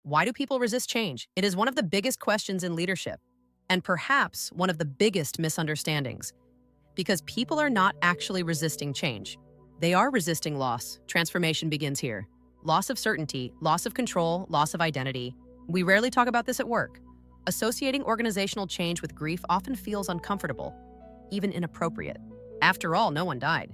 Why do people resist change? It is one of the biggest questions in leadership, and perhaps one of the biggest misunderstandings, because people are not actually resisting change. They are resisting loss. Transformation begins here. Loss of certainty, loss of control, loss of identity. We rarely talk about this at work. Associating organizational change with grief often feels uncomfortable, even inappropriate. After all, no one died.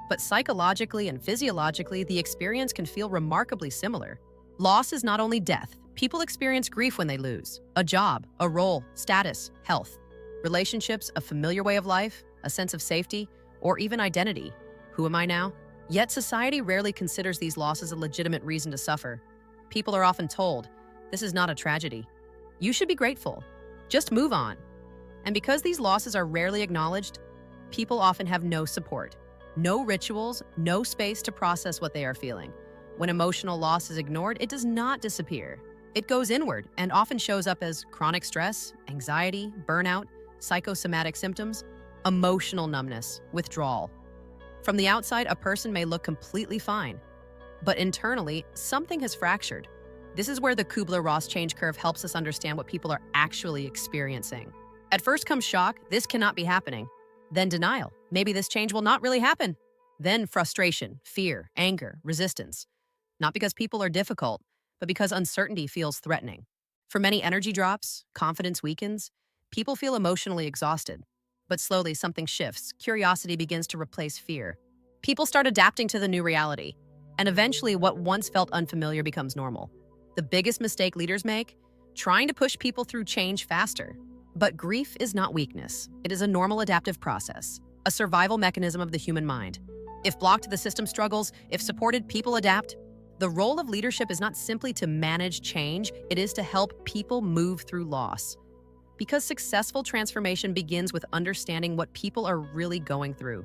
But psychologically and physiologically, the experience can feel remarkably similar. Loss is not only death. People experience grief when they lose a job, a role, status, health, relationships, a familiar way of life, a sense of safety, or even identity. Who am I now? Yet society rarely considers these losses a legitimate reason to suffer. People are often told, this is not a tragedy. You should be grateful. Just move on. And because these losses are rarely acknowledged, people often have no support, no rituals, no space to process what they are feeling. When emotional loss is ignored, it does not disappear. It goes inward and often shows up as chronic stress, anxiety, burnout, psychosomatic symptoms, emotional numbness, withdrawal. From the outside, a person may look completely fine, but internally, something has fractured. This is where the Kübler-Ross Change Curve helps us understand what people are actually experiencing. At first comes shock, this cannot be happening. Then denial, maybe this change will not really happen. Then frustration, fear, anger, resistance. Not because people are difficult, but because uncertainty feels threatening. For many, energy drops, confidence weakens, people feel emotionally exhausted. But slowly something shifts. Curiosity begins to replace fear. People start adapting to the new reality, and eventually what once felt unfamiliar becomes normal. The biggest mistake leaders make? Trying to push people through change faster. But grief is not weakness. It is a normal adaptive process, a survival mechanism of the human mind. If blocked, the system struggles. If supported, people adapt. The role of leadership is not simply to manage change, it is to help people move through loss. Because successful transformation begins with understanding what people are really going through.